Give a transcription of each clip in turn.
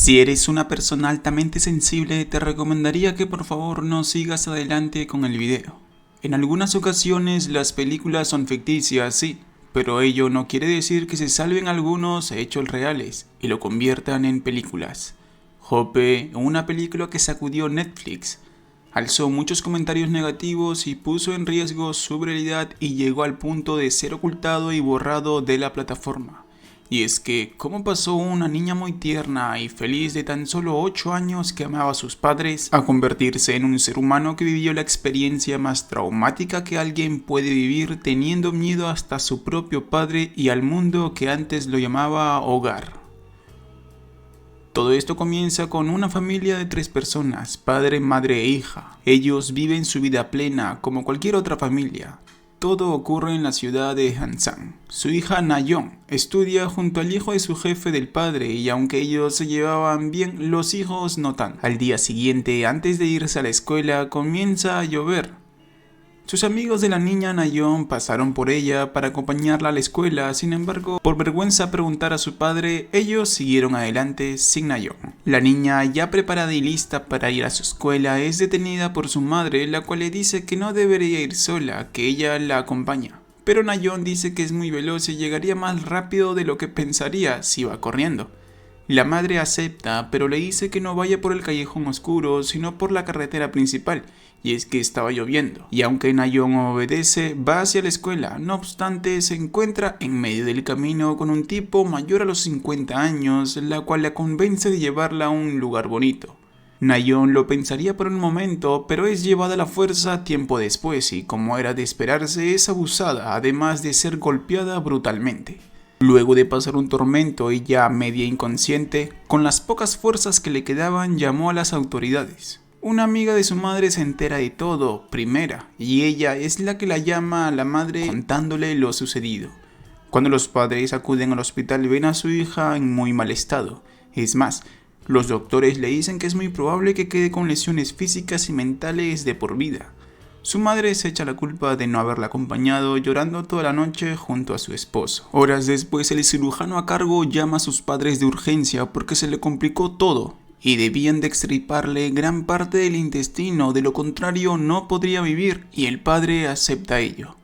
Si eres una persona altamente sensible, te recomendaría que por favor no sigas adelante con el video. En algunas ocasiones las películas son ficticias, sí, pero ello no quiere decir que se salven algunos hechos reales y lo conviertan en películas. Hope, una película que sacudió Netflix, alzó muchos comentarios negativos y puso en riesgo su realidad y llegó al punto de ser ocultado y borrado de la plataforma. Y es que, ¿cómo pasó una niña muy tierna y feliz de tan solo 8 años que amaba a sus padres a convertirse en un ser humano que vivió la experiencia más traumática que alguien puede vivir, teniendo miedo hasta a su propio padre y al mundo que antes lo llamaba hogar? Todo esto comienza con una familia de 3 personas, padre, madre e hija. Ellos viven su vida plena como cualquier otra familia. Todo ocurre en la ciudad de Hansan. Su hija Nayeon estudia junto al hijo de su jefe del padre y aunque ellos se llevaban bien, los hijos no tanto. Al día siguiente, antes de irse a la escuela, comienza a llover. Sus amigos de la niña Nayeon pasaron por ella para acompañarla a la escuela, sin embargo, por vergüenza a preguntar a su padre, ellos siguieron adelante sin Nayeon. La niña, ya preparada y lista para ir a su escuela, es detenida por su madre, la cual le dice que no debería ir sola, que ella la acompaña. Pero Nayeon dice que es muy veloz y llegaría más rápido de lo que pensaría si va corriendo. La madre acepta, pero le dice que no vaya por el callejón oscuro, sino por la carretera principal, y es que estaba lloviendo. Y aunque Nayeon obedece, va hacia la escuela. No obstante, se encuentra en medio del camino con un tipo mayor a los 50 años, la cual la convence de llevarla a un lugar bonito. Nayeon lo pensaría por un momento, pero es llevada a la fuerza tiempo después y, como era de esperarse, es abusada, además de ser golpeada brutalmente. Luego de pasar un tormento y ya media inconsciente, con las pocas fuerzas que le quedaban llamó a las autoridades. Una amiga de su madre se entera de todo, primera, y ella es la que la llama a la madre contándole lo sucedido. Cuando los padres acuden al hospital ven a su hija en muy mal estado. Es más, los doctores le dicen que es muy probable que quede con lesiones físicas y mentales de por vida. Su madre se echa la culpa de no haberla acompañado, llorando toda la noche junto a su esposo. Horas después, el cirujano a cargo llama a sus padres de urgencia porque se le complicó todo y debían de extirparle gran parte del intestino, de lo contrario no podría vivir, y el padre acepta ello.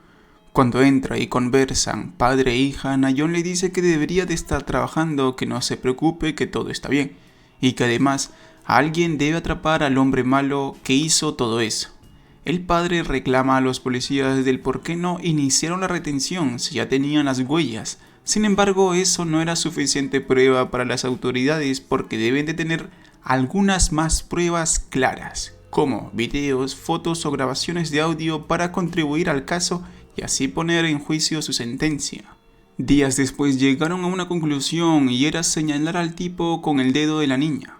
Cuando entra y conversan padre e hija, Nayeon le dice que debería de estar trabajando, que no se preocupe, que todo está bien, y que además alguien debe atrapar al hombre malo que hizo todo eso. El padre reclama a los policías del por qué no iniciaron la retención si ya tenían las huellas. Sin embargo, eso no era suficiente prueba para las autoridades porque deben de tener algunas más pruebas claras, como videos, fotos o grabaciones de audio para contribuir al caso y así poner en juicio su sentencia. Días después llegaron a una conclusión y era señalar al tipo con el dedo de la niña.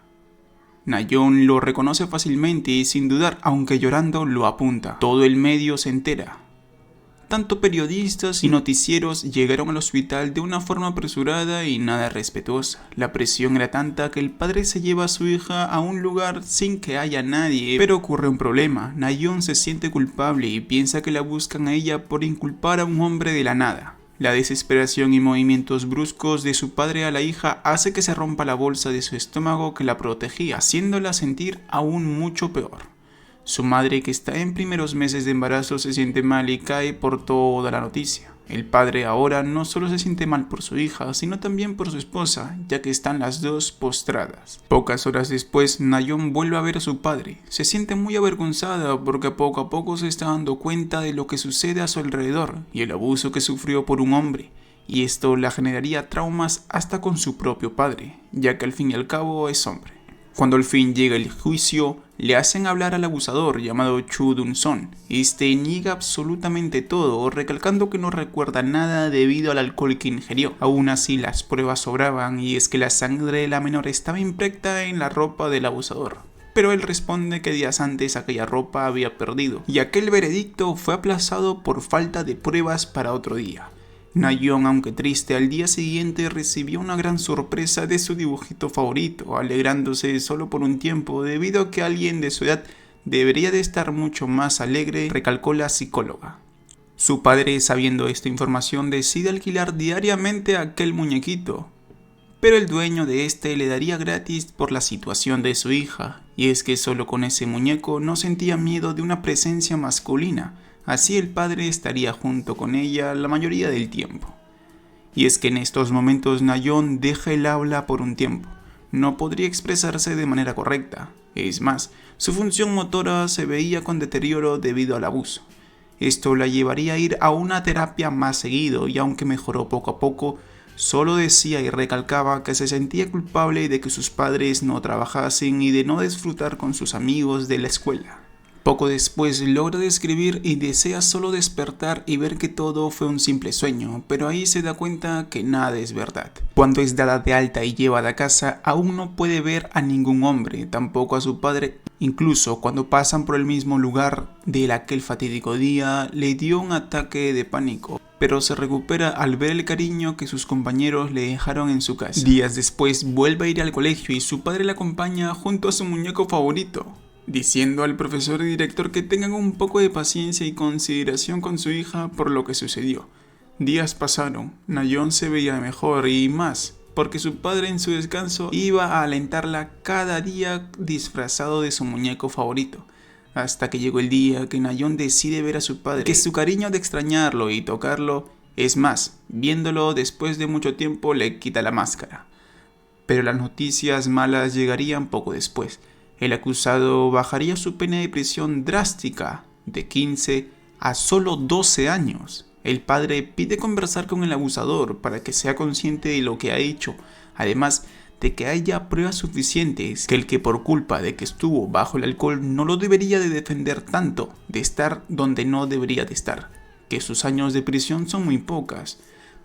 Nayeon lo reconoce fácilmente y sin dudar, aunque llorando, lo apunta. Todo el medio se entera. Tanto periodistas y noticieros llegaron al hospital de una forma apresurada y nada respetuosa. La presión era tanta que el padre se lleva a su hija a un lugar sin que haya nadie. Pero ocurre un problema. Nayeon se siente culpable y piensa que la buscan a ella por inculpar a un hombre de la nada. La desesperación y movimientos bruscos de su padre a la hija hace que se rompa la bolsa de su estómago que la protegía, haciéndola sentir aún mucho peor. Su madre, que está en primeros meses de embarazo, se siente mal y cae por toda la noticia. El padre ahora no solo se siente mal por su hija, sino también por su esposa, ya que están las dos postradas. Pocas horas después, Nayeon vuelve a ver a su padre. Se siente muy avergonzada porque poco a poco se está dando cuenta de lo que sucede a su alrededor y el abuso que sufrió por un hombre. Y esto la generaría traumas hasta con su propio padre, ya que al fin y al cabo es hombre. Cuando al fin llega el juicio, le hacen hablar al abusador llamado Chu Dun-son. Este niega absolutamente todo, recalcando que no recuerda nada debido al alcohol que ingirió. Aún así, las pruebas sobraban y es que la sangre de la menor estaba impregna en la ropa del abusador. Pero él responde que días antes aquella ropa había perdido, y aquel veredicto fue aplazado por falta de pruebas para otro día. Nayeon, aunque triste, al día siguiente recibió una gran sorpresa de su dibujito favorito, alegrándose solo por un tiempo debido a que alguien de su edad debería de estar mucho más alegre, recalcó la psicóloga. Su padre, sabiendo esta información, decide alquilar diariamente aquel muñequito, pero el dueño de este le daría gratis por la situación de su hija, y es que solo con ese muñeco no sentía miedo de una presencia masculina, así el padre estaría junto con ella la mayoría del tiempo. Y es que en estos momentos Nayeon deja el habla por un tiempo, no podría expresarse de manera correcta, es más, su función motora se veía con deterioro debido al abuso. Esto la llevaría a ir a una terapia más seguido y aunque mejoró poco a poco, solo decía y recalcaba que se sentía culpable de que sus padres no trabajasen y de no disfrutar con sus amigos de la escuela. Poco después logra describir y desea solo despertar y ver que todo fue un simple sueño, pero ahí se da cuenta que nada es verdad. Cuando es dada de alta y llevada a casa, aún no puede ver a ningún hombre, tampoco a su padre. Incluso cuando pasan por el mismo lugar de aquel fatídico día, le dio un ataque de pánico, pero se recupera al ver el cariño que sus compañeros le dejaron en su casa. Días después vuelve a ir al colegio y su padre la acompaña junto a su muñeco favorito, diciendo al profesor y director que tengan un poco de paciencia y consideración con su hija por lo que sucedió. Días pasaron, Nayeon se veía mejor y más, porque su padre en su descanso iba a alentarla cada día disfrazado de su muñeco favorito, hasta que llegó el día que Nayeon decide ver a su padre, que su cariño de extrañarlo y tocarlo, es más, viéndolo después de mucho tiempo le quita la máscara. Pero las noticias malas llegarían poco después. El acusado bajaría su pena de prisión drástica de 15 a solo 12 años. El padre pide conversar con el abusador para que sea consciente de lo que ha hecho, además de que haya pruebas suficientes que el que por culpa de que estuvo bajo el alcohol no lo debería de defender tanto, de estar donde no debería de estar, que sus años de prisión son muy pocas.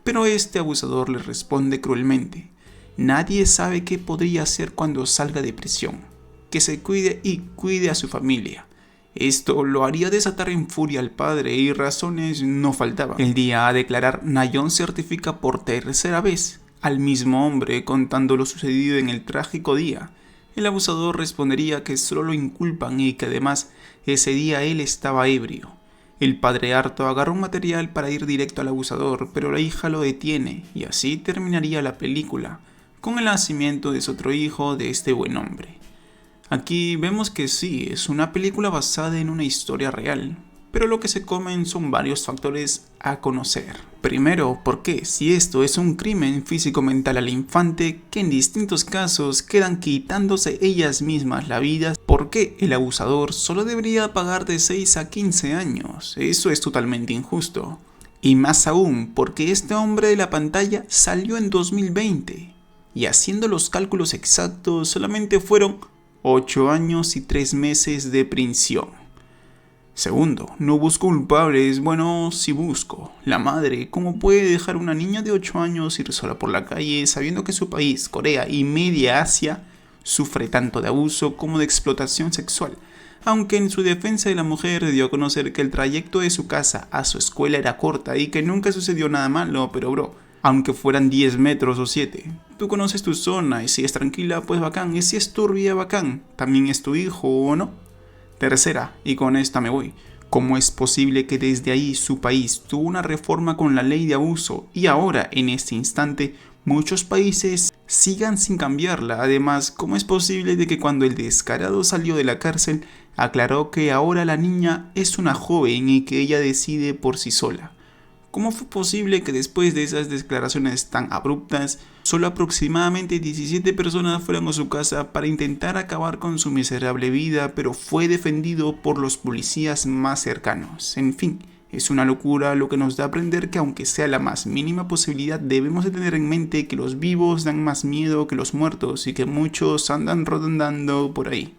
Pero este abusador le responde cruelmente: nadie sabe qué podría hacer cuando salga de prisión. Que se cuide y cuide a su familia. Esto lo haría desatar en furia al padre y razones no faltaban. El día a declarar, Nayeon certifica por tercera vez al mismo hombre contando lo sucedido en el trágico día. El abusador respondería que solo lo inculpan y que además ese día él estaba ebrio. El padre harto agarra un material para ir directo al abusador, pero la hija lo detiene y así terminaría la película, con el nacimiento de su otro hijo de este buen hombre. Aquí vemos que sí, es una película basada en una historia real, pero lo que se comen son varios factores a conocer. Primero, ¿por qué? Si esto es un crimen físico-mental al infante, que en distintos casos quedan quitándose ellas mismas la vida, ¿por qué el abusador solo debería pagar de 6 a 15 años? Eso es totalmente injusto. Y más aún, porque este hombre de la pantalla salió en 2020, y haciendo los cálculos exactos solamente fueron 8 años y 3 meses de prisión. Segundo, no busco culpables, bueno, sí busco. La madre, ¿cómo puede dejar a una niña de 8 años ir sola por la calle sabiendo que su país, Corea y media Asia, sufre tanto de abuso como de explotación sexual? Aunque en su defensa de la mujer dio a conocer que el trayecto de su casa a su escuela era corta y que nunca sucedió nada malo, pero aunque fueran 10 metros o 7. Tú conoces tu zona y si es tranquila, pues bacán. Y si es turbia, bacán. ¿También es tu hijo o no? Tercera, y con esta me voy. ¿Cómo es posible que desde ahí su país tuvo una reforma con la ley de abuso y ahora, en este instante, muchos países sigan sin cambiarla? Además, ¿cómo es posible de que cuando el descarado salió de la cárcel, aclaró que ahora la niña es una joven y que ella decide por sí sola? ¿Cómo fue posible que después de esas declaraciones tan abruptas, solo aproximadamente 17 personas fueron a su casa para intentar acabar con su miserable vida, pero fue defendido por los policías más cercanos? En fin, es una locura lo que nos da a aprender que aunque sea la más mínima posibilidad, debemos de tener en mente que los vivos dan más miedo que los muertos y que muchos andan rondando por ahí.